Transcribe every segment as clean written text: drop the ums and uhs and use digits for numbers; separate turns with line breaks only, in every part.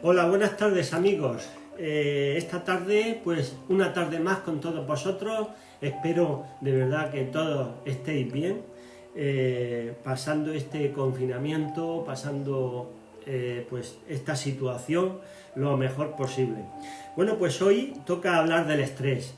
Hola, buenas tardes amigos. Esta tarde, pues una tarde más con todos vosotros. Espero de verdad que todos estéis bien, pasando este confinamiento, pasando pues esta situación lo mejor posible. Bueno, pues hoy toca hablar del estrés.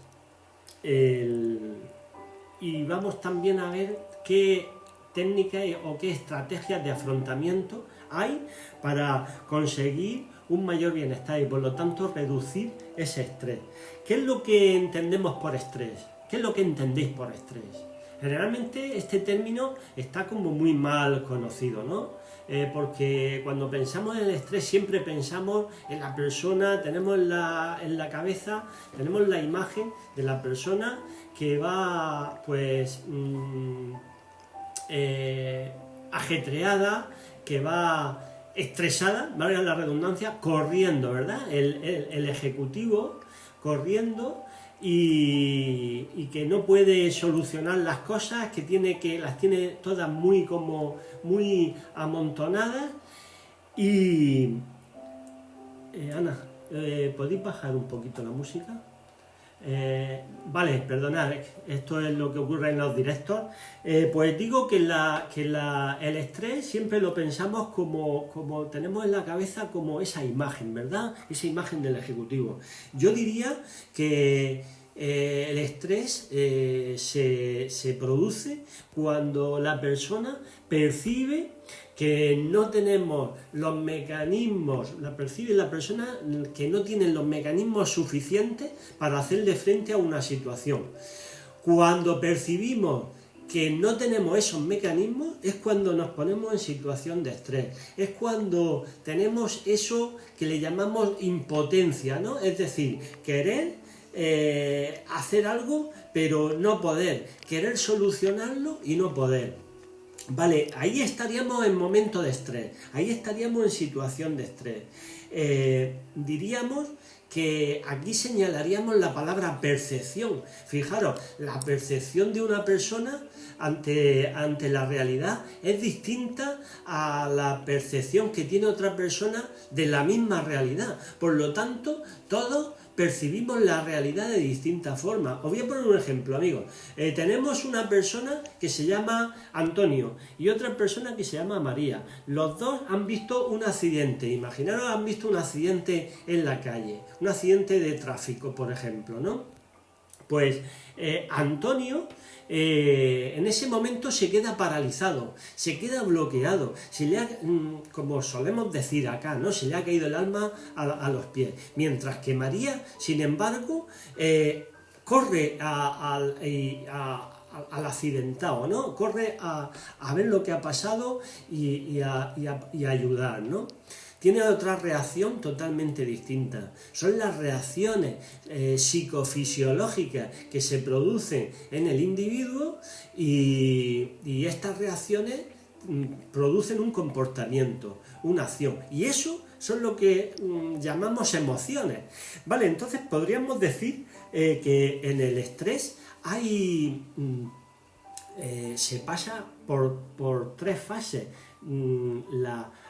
Y vamos también a ver qué técnicas o qué estrategias de afrontamiento hay para conseguir un mayor bienestar y por lo tanto reducir ese estrés. ¿Qué es lo que entendemos por estrés? ¿Qué es lo que entendéis por estrés? Generalmente este término está como muy mal conocido, ¿no? Porque cuando pensamos en el estrés siempre pensamos en la persona, tenemos en la cabeza, tenemos la imagen de la persona que va pues ajetreada, que va estresada, valga la redundancia, corriendo, ¿verdad? El ejecutivo corriendo y que no puede solucionar las cosas, que las tiene todas muy amontonadas y Ana, ¿podéis bajar un poquito la música? Vale, perdonad, esto es lo que ocurre en los directos. Pues digo que el estrés siempre lo pensamos como tenemos en la cabeza como esa imagen, ¿verdad? Esa imagen del ejecutivo. Yo diría que el estrés se produce cuando la persona percibe que no tenemos los mecanismos, percibe la persona que no tiene los mecanismos suficientes para hacerle frente a una situación. Cuando percibimos que no tenemos esos mecanismos es cuando nos ponemos en situación de estrés, es cuando tenemos eso que le llamamos impotencia, ¿no? Es decir, querer hacer algo pero no poder, querer solucionarlo y no poder. Vale, ahí estaríamos en momento de estrés, ahí estaríamos en situación de estrés. Diríamos que aquí señalaríamos la palabra percepción. Fijaros, la percepción de una persona ante la realidad es distinta a la percepción que tiene otra persona de la misma realidad. Por lo tanto, todos percibimos la realidad de distinta forma. Os voy a poner un ejemplo, amigos. Tenemos una persona que se llama Antonio y otra persona que se llama María. Los dos han visto un accidente. Imaginaros, han visto un accidente en la calle, un accidente de tráfico, por ejemplo, ¿no? Pues Antonio en ese momento se queda paralizado, se queda bloqueado, como solemos decir acá, ¿no? Se le ha caído el alma a los pies. Mientras que María, sin embargo, corre al accidentado, ¿no? Corre a ver lo que ha pasado y a ayudar, ¿no? Tiene otra reacción totalmente distinta. Son las reacciones psicofisiológicas que se producen en el individuo y estas reacciones producen un comportamiento, una acción. Y eso son lo que llamamos emociones. Vale, entonces podríamos decir que en el estrés se pasa por tres fases.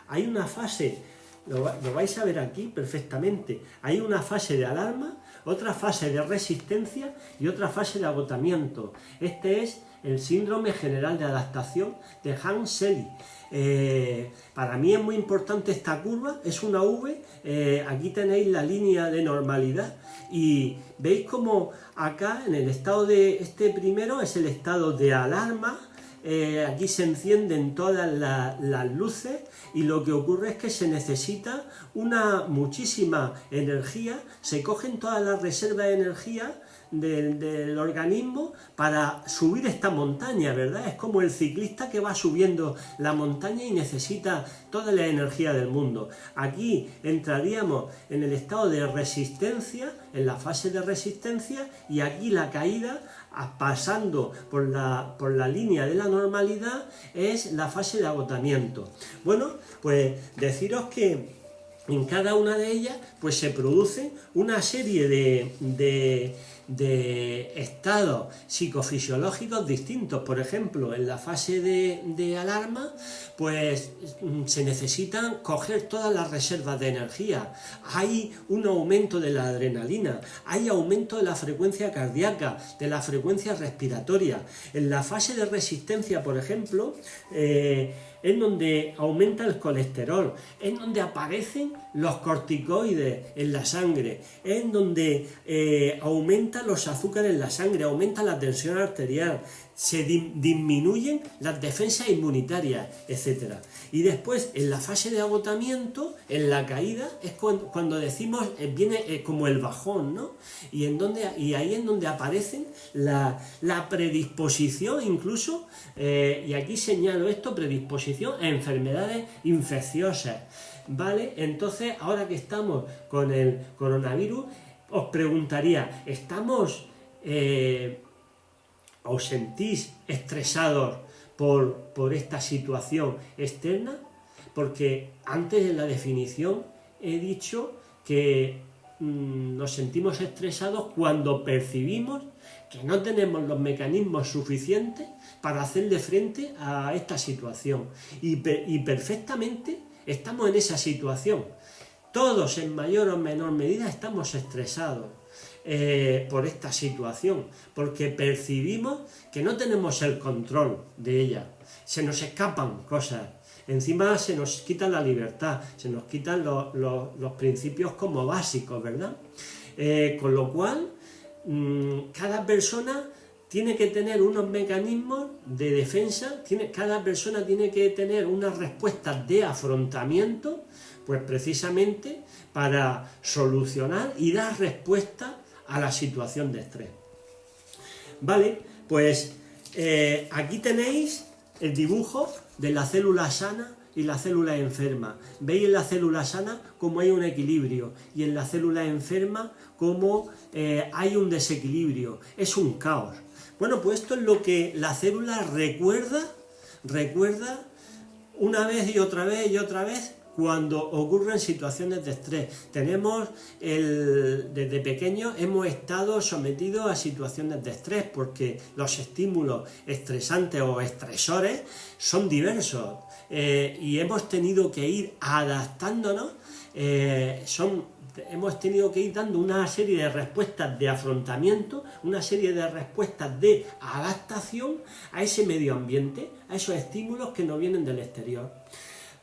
Hay una fase, lo vais a ver aquí perfectamente, hay una fase de alarma, otra fase de resistencia y otra fase de agotamiento. Este es el síndrome general de adaptación de Hans Selye. Para mí es muy importante esta curva, es una V, aquí tenéis la línea de normalidad y veis como acá en el estado de este primero es el estado de alarma. Aquí se encienden todas las luces y lo que ocurre es que se necesita muchísima energía, se cogen todas las reservas de energía del organismo para subir esta montaña, ¿verdad? Es como el ciclista que va subiendo la montaña y necesita toda la energía del mundo. Aquí entraríamos en el estado de resistencia, en la fase de resistencia, y aquí la caída, pasando por la línea de la normalidad, es la fase de agotamiento. Bueno, pues deciros que en cada una de ellas pues se produce una serie de estados psicofisiológicos distintos. Por ejemplo, en la fase de alarma pues se necesitan coger todas las reservas de energía, hay un aumento de la adrenalina, hay aumento de la frecuencia cardíaca, de la frecuencia respiratoria. En la fase de resistencia, por ejemplo, es donde aumenta el colesterol, es donde aparecen los corticoides en la sangre, es donde aumentan los azúcares en la sangre, aumenta la tensión arterial, se disminuyen las defensas inmunitarias, etc. Y después, en la fase de agotamiento, en la caída, es cuando decimos, viene como el bajón, ¿no? Y ahí es donde aparecen la predisposición incluso, y aquí señalo esto, predisposición a enfermedades infecciosas, ¿vale? Entonces, ahora que estamos con el coronavirus, os preguntaría, ¿os sentís estresados por esta situación externa? Porque antes en la definición he dicho que nos sentimos estresados cuando percibimos que no tenemos los mecanismos suficientes para hacerle frente a esta situación. Y perfectamente estamos en esa situación. Todos en mayor o menor medida estamos estresados por esta situación, porque percibimos que no tenemos el control de ella, se nos escapan cosas, encima se nos quita la libertad, se nos quitan los principios como básicos, ¿verdad? Con lo cual, cada persona tiene que tener unos mecanismos de defensa, cada persona tiene que tener unas respuestas de afrontamiento, pues precisamente para solucionar y dar respuesta a la situación de estrés. Vale, pues aquí tenéis el dibujo de la célula sana y la célula enferma. Veis en la célula sana cómo hay un equilibrio y en la célula enferma cómo hay un desequilibrio, es un caos. Bueno, pues esto es lo que la célula recuerda una vez y otra vez cuando ocurren situaciones de estrés. Desde pequeños hemos estado sometidos a situaciones de estrés porque los estímulos estresantes o estresores son diversos y hemos tenido que ir adaptándonos, hemos tenido que ir dando una serie de respuestas de afrontamiento, una serie de respuestas de adaptación a ese medio ambiente, a esos estímulos que nos vienen del exterior.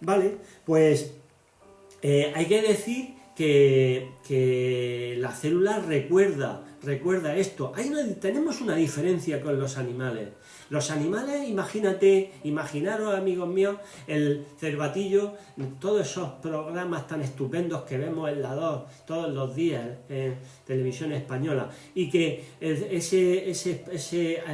Vale, pues hay que decir que la célula recuerda esto. Tenemos una diferencia con los animales. Los animales, imaginaros, amigos míos, el cervatillo, todos esos programas tan estupendos que vemos en la 2 todos los días en televisión española, y que ese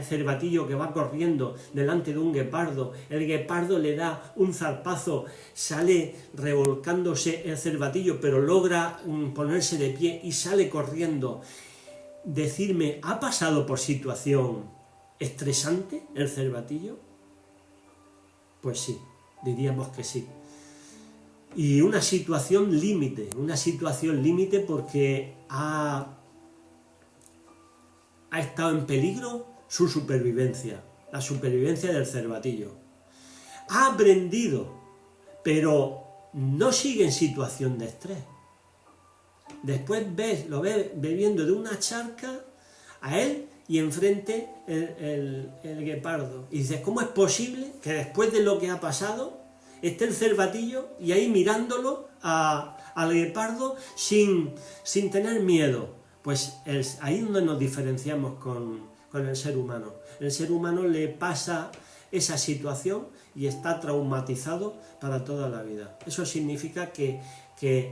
cervatillo que va corriendo delante de un guepardo, el guepardo le da un zarpazo, sale revolcándose el cervatillo, pero logra ponerse de pie y sale corriendo. Decirme, ¿ha pasado por situación estresante el cervatillo? Pues sí, diríamos que sí. Y una situación límite porque ha estado en peligro su supervivencia, la supervivencia del cervatillo. Ha aprendido, pero no sigue en situación de estrés. Después lo ves bebiendo de una charca a él y enfrente el guepardo. Y dices, ¿cómo es posible que después de lo que ha pasado esté el cervatillo y ahí mirándolo al guepardo sin tener miedo? Pues ahí es donde nos diferenciamos con el ser humano. El ser humano le pasa esa situación y está traumatizado para toda la vida. Eso significa que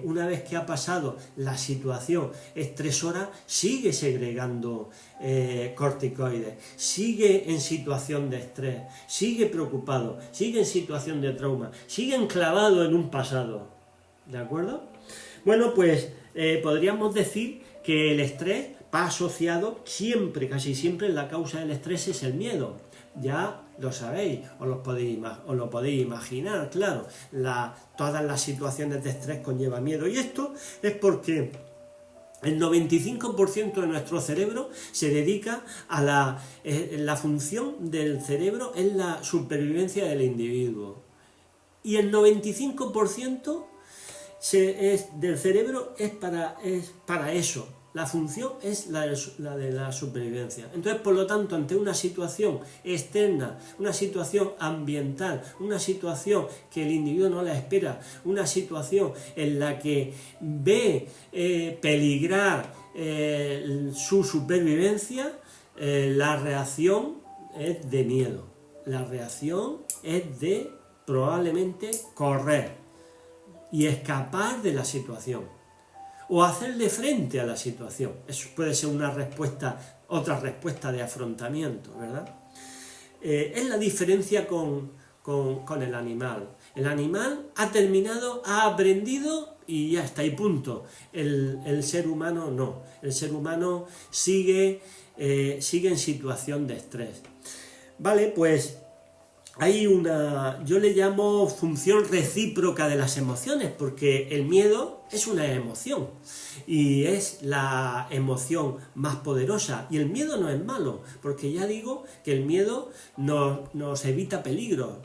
una vez que ha pasado la situación estresora, sigue segregando corticoides, sigue en situación de estrés, sigue preocupado, sigue en situación de trauma, sigue enclavado en un pasado. ¿De acuerdo? Bueno, pues podríamos decir que el estrés va asociado siempre, casi siempre, la causa del estrés es el miedo. Ya lo sabéis, os lo podéis imaginar, claro. Todas las situaciones de estrés conllevan miedo. Y esto es porque el 95% de nuestro cerebro se dedica a la función del cerebro es la supervivencia del individuo. Y el 95% del cerebro es para eso. La función es la de la supervivencia. Entonces, por lo tanto, ante una situación externa, una situación ambiental, una situación que el individuo no la espera, una situación en la que ve peligrar su supervivencia, la reacción es de miedo. La reacción es de probablemente correr y escapar de la situación o hacerle frente a la situación. Eso puede ser otra respuesta de afrontamiento, ¿verdad? Es la diferencia con el animal. El animal ha aprendido y ya está, y punto. El ser humano no. El ser humano sigue en situación de estrés. Vale, pues yo le llamo función recíproca de las emociones, porque el miedo es una emoción y es la emoción más poderosa, y el miedo no es malo, porque ya digo que el miedo nos evita peligros,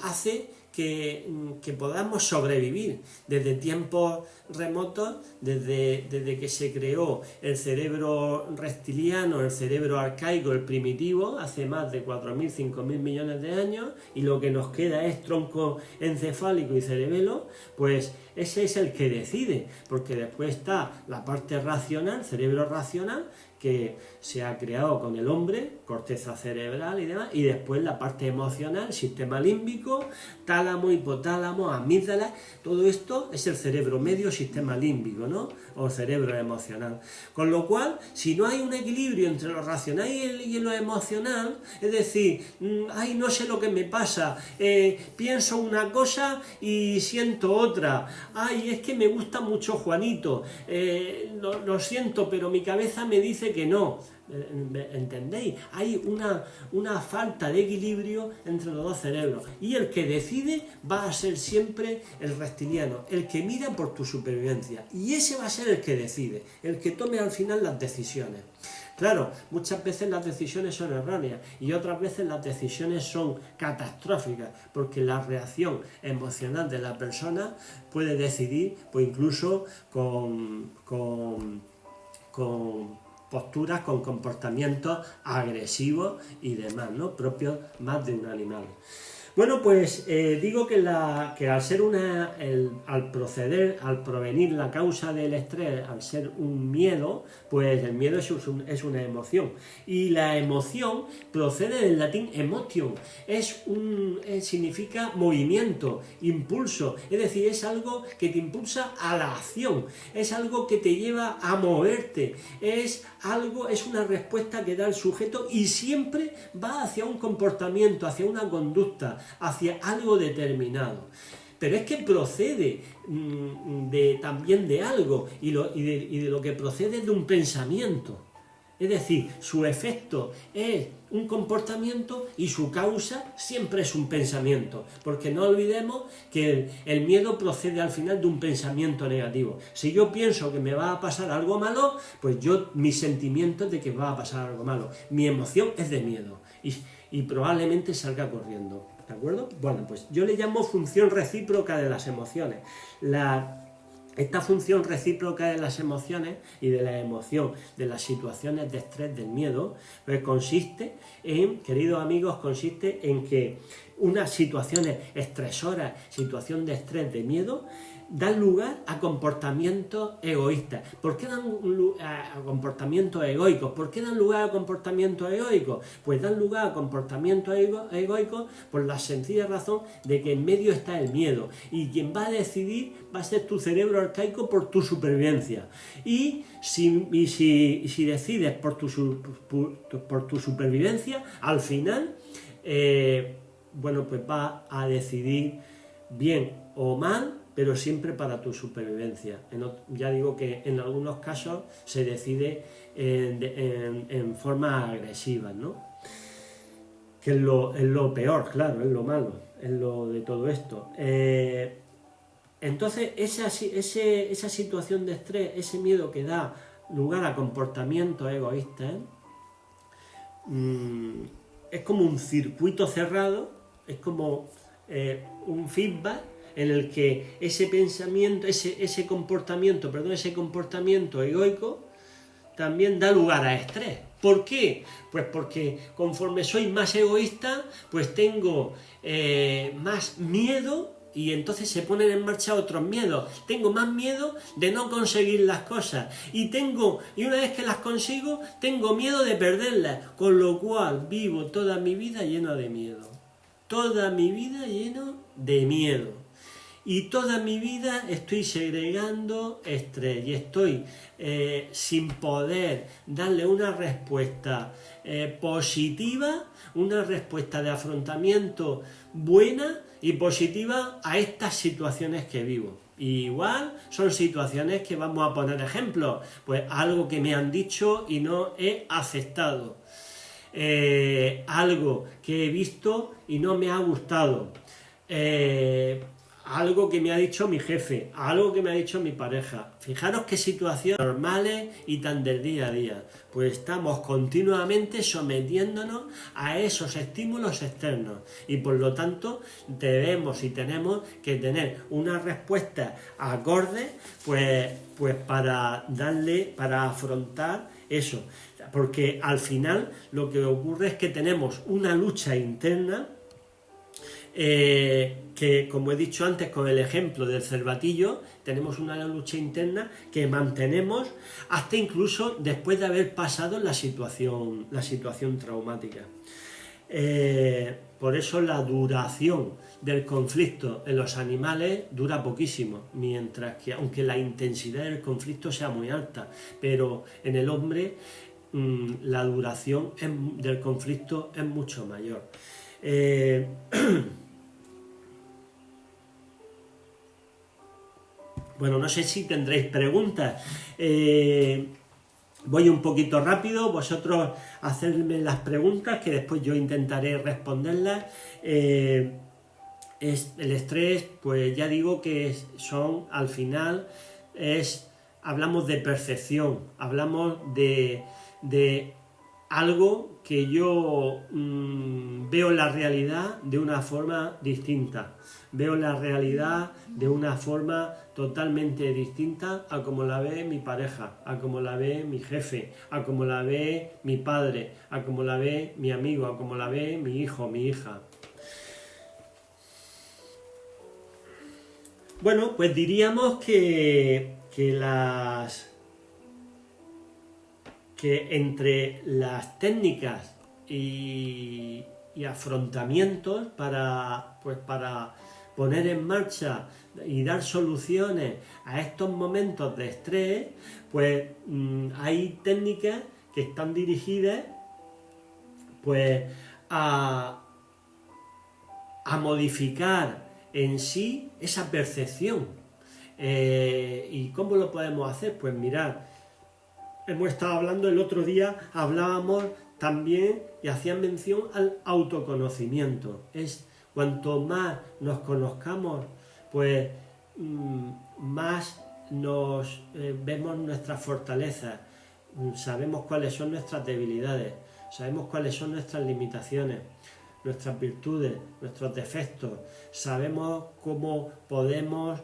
hace que podamos sobrevivir desde tiempos remotos, desde que se creó el cerebro reptiliano, el cerebro arcaico, el primitivo, hace más de 4.000, 5.000 millones de años, y lo que nos queda es tronco encefálico y cerebelo. Pues ese es el que decide, porque después está la parte racional, cerebro racional, que se ha creado con el hombre, corteza cerebral y demás, y después la parte emocional, sistema límbico, tálamo, hipotálamo, amígdala. Todo esto es el cerebro medio, sistema límbico, ¿no? O cerebro emocional. Con lo cual, si no hay un equilibrio entre lo racional y lo emocional, es decir, no sé lo que me pasa, pienso una cosa y siento otra, es que me gusta mucho Juanito, lo siento, pero mi cabeza me dice que no. ¿Entendéis? Hay una falta de equilibrio entre los dos cerebros, y el que decide va a ser siempre el reptiliano, el que mira por tu supervivencia, y ese va a ser el que decide, el que tome al final las decisiones. Claro, muchas veces las decisiones son erróneas y otras veces las decisiones son catastróficas, porque la reacción emocional de la persona puede decidir, pues incluso con posturas, con comportamientos agresivos y demás, ¿no? Propios más de un animal. Bueno, pues digo que al ser al provenir la causa del estrés, al ser un miedo, pues el miedo es una emoción. Y la emoción procede del latín emotion, significa movimiento, impulso, es decir, es algo que te impulsa a la acción, es algo que te lleva a moverte, es una respuesta que da el sujeto y siempre va hacia un comportamiento, hacia una conducta, hacia algo determinado. Pero es que procede también de algo, y de lo que procede de un pensamiento. Es decir, su efecto es un comportamiento y su causa siempre es un pensamiento, porque no olvidemos que el miedo procede al final de un pensamiento negativo. Si yo pienso que me va a pasar algo malo, pues mi sentimiento es de que va a pasar algo malo. Mi emoción es de miedo y probablemente salga corriendo. ¿De acuerdo? Bueno, pues yo le llamo función recíproca de las emociones. Esta función recíproca de las emociones y de la emoción, de las situaciones de estrés, del miedo, pues queridos amigos, consiste en que unas situaciones estresoras, situación de estrés, de miedo, dan lugar a comportamientos egoístas. ¿Por qué dan lugar a comportamientos egoicos? ¿Por qué dan lugar a comportamientos egoicos? Pues dan lugar a comportamientos egoicos por la sencilla razón de que en medio está el miedo, y quien va a decidir va a ser tu cerebro arcaico por tu supervivencia. Y si decides por tu supervivencia, al final, pues va a decidir bien o mal, pero siempre para tu supervivencia. Ya digo que en algunos casos se decide en forma agresiva, ¿no? que es lo peor, claro, es lo malo, es lo de todo esto. Entonces, esa situación de estrés, ese miedo que da lugar a comportamientos egoístas, es como un circuito cerrado, es como un feedback en el que ese pensamiento, ese comportamiento egoico también da lugar a estrés. ¿Por qué? Pues porque conforme soy más egoísta, pues tengo más miedo y entonces se ponen en marcha otros miedos. Tengo más miedo de no conseguir las cosas y una vez que las consigo, tengo miedo de perderlas, con lo cual vivo toda mi vida lleno de miedo. Toda mi vida lleno de miedo. Y toda mi vida estoy segregando estrés y estoy sin poder darle una respuesta positiva, una respuesta de afrontamiento buena y positiva a estas situaciones que vivo. Y igual son situaciones que vamos a poner ejemplos, pues algo que me han dicho y no he aceptado, algo que he visto y no me ha gustado, algo que me ha dicho mi jefe, algo que me ha dicho mi pareja. Fijaros qué situaciones normales y tan del día a día. Pues estamos continuamente sometiéndonos a esos estímulos externos y por lo tanto debemos y tenemos que tener una respuesta acorde pues para afrontar eso. Porque al final lo que ocurre es que tenemos una lucha interna que, como he dicho antes con el ejemplo del cervatillo, tenemos una lucha interna que mantenemos hasta incluso después de haber pasado la situación traumática. Por eso la duración del conflicto en los animales dura poquísimo, mientras que aunque la intensidad del conflicto sea muy alta, pero en el hombre la duración del conflicto es mucho mayor. Bueno, no sé si tendréis preguntas. Voy un poquito rápido, vosotros hacedme las preguntas que después yo intentaré responderlas. El estrés, pues ya digo que al final hablamos de percepción, hablamos de algo que yo veo la realidad de una forma distinta. Veo la realidad de una forma totalmente distinta a como la ve mi pareja, a como la ve mi jefe, a como la ve mi padre, a como la ve mi amigo, a como la ve mi hijo, mi hija. Bueno, pues diríamos que entre las técnicas y afrontamientos para poner en marcha y dar soluciones a estos momentos de estrés, pues hay técnicas que están dirigidas pues a modificar en sí esa percepción. ¿Y cómo lo podemos hacer? Pues mirad, hemos estado hablando el otro día, hablábamos también y hacían mención al autoconocimiento. Cuanto más nos conozcamos, pues más nos vemos nuestras fortalezas, sabemos cuáles son nuestras debilidades, sabemos cuáles son nuestras limitaciones, nuestras virtudes, nuestros defectos, sabemos cómo podemos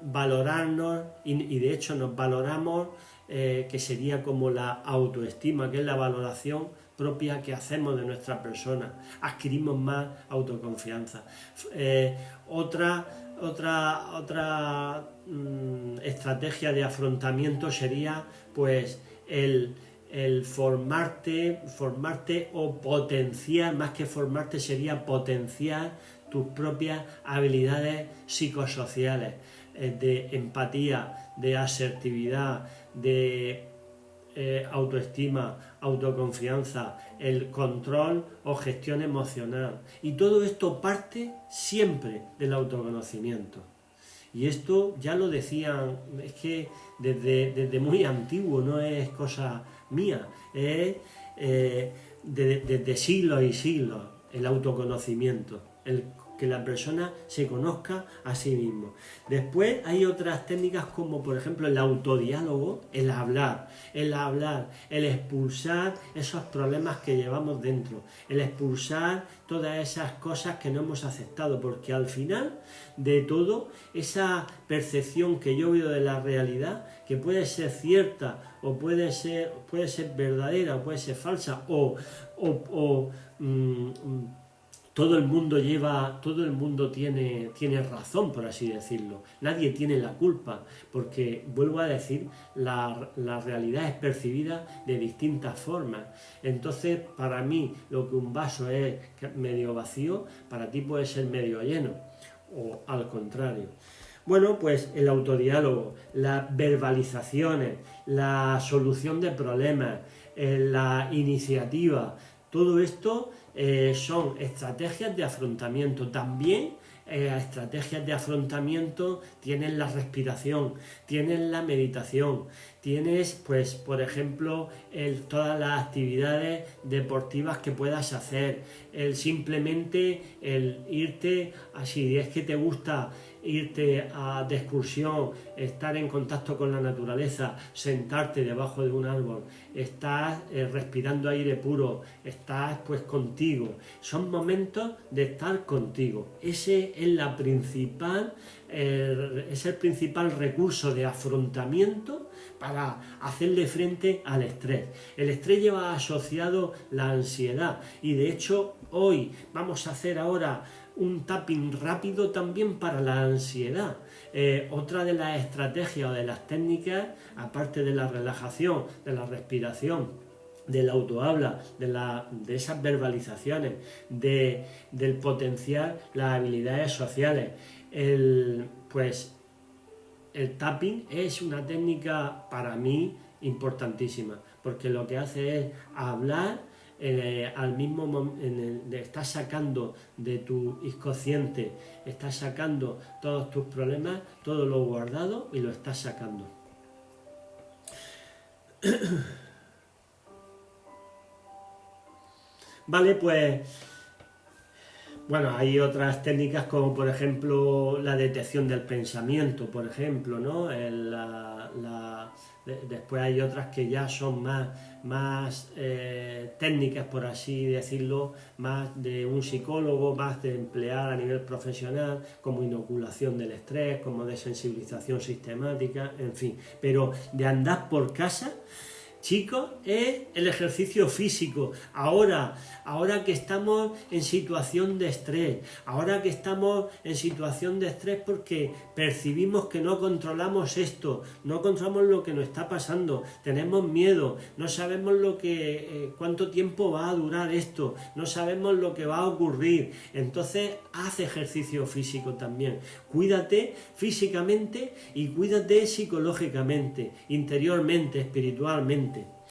valorarnos y de hecho nos valoramos, que sería como la autoestima, que es la valoración propia que hacemos de nuestra persona. Adquirimos más autoconfianza. Otra estrategia de afrontamiento sería pues el formarte o potenciar, más que formarte sería potenciar tus propias habilidades psicosociales, de empatía, de asertividad, de autoestima, autoconfianza, el control o gestión emocional. Y todo esto parte siempre del autoconocimiento. Y esto ya lo decían, es que desde muy antiguo, no es cosa mía, desde siglos y siglos, el autoconocimiento, que la persona se conozca a sí mismo. Después hay otras técnicas como por ejemplo el autodiálogo, el hablar, el expulsar esos problemas que llevamos dentro, el expulsar todas esas cosas que no hemos aceptado, porque al final de todo, esa percepción que yo veo de la realidad, que puede ser cierta o puede ser verdadera o puede ser falsa todo el mundo tiene razón, por así decirlo. Nadie tiene la culpa, porque, vuelvo a decir, la realidad es percibida de distintas formas. Entonces, para mí, lo que un vaso es medio vacío, para ti puede ser medio lleno, o al contrario. Bueno, pues el autodiálogo, las verbalizaciones, la solución de problemas, la iniciativa, todo esto son estrategias de afrontamiento. También estrategias de afrontamiento tienes la respiración, tienes la meditación, tienes, pues, por ejemplo, todas las actividades deportivas que puedas hacer, simplemente el irte, si es que te gusta irte de excursión, estar en contacto con la naturaleza, sentarte debajo de un árbol, estás respirando aire puro, estás pues contigo. Son momentos de estar contigo. Ese es el principal recurso de afrontamiento para hacerle frente al estrés. El estrés lleva asociado la ansiedad y de hecho hoy vamos a hacer ahora un tapping rápido también para la ansiedad. Otra de las estrategias o de las técnicas, aparte de la relajación, de la respiración, del autohabla, de esas verbalizaciones, del potenciar las habilidades sociales, el tapping es una técnica para mí importantísima, porque lo que hace es hablar al mismo momento, estás sacando de tu inconsciente, estás sacando todos tus problemas, todo lo guardado y lo estás sacando. Vale, pues bueno, hay otras técnicas como por ejemplo la detección del pensamiento, por ejemplo, ¿no? Después hay otras que ya son más técnicas, por así decirlo, más de un psicólogo, más de emplear a nivel profesional, como inoculación del estrés, como desensibilización sistemática, en fin. Pero de andar por casa, chicos, es el ejercicio físico. Ahora que estamos en situación de estrés, porque percibimos que no controlamos esto, no controlamos lo que nos está pasando, tenemos miedo, no sabemos cuánto tiempo va a durar esto, no sabemos lo que va a ocurrir. Entonces, haz ejercicio físico también. Cuídate físicamente y cuídate psicológicamente, interiormente, espiritualmente.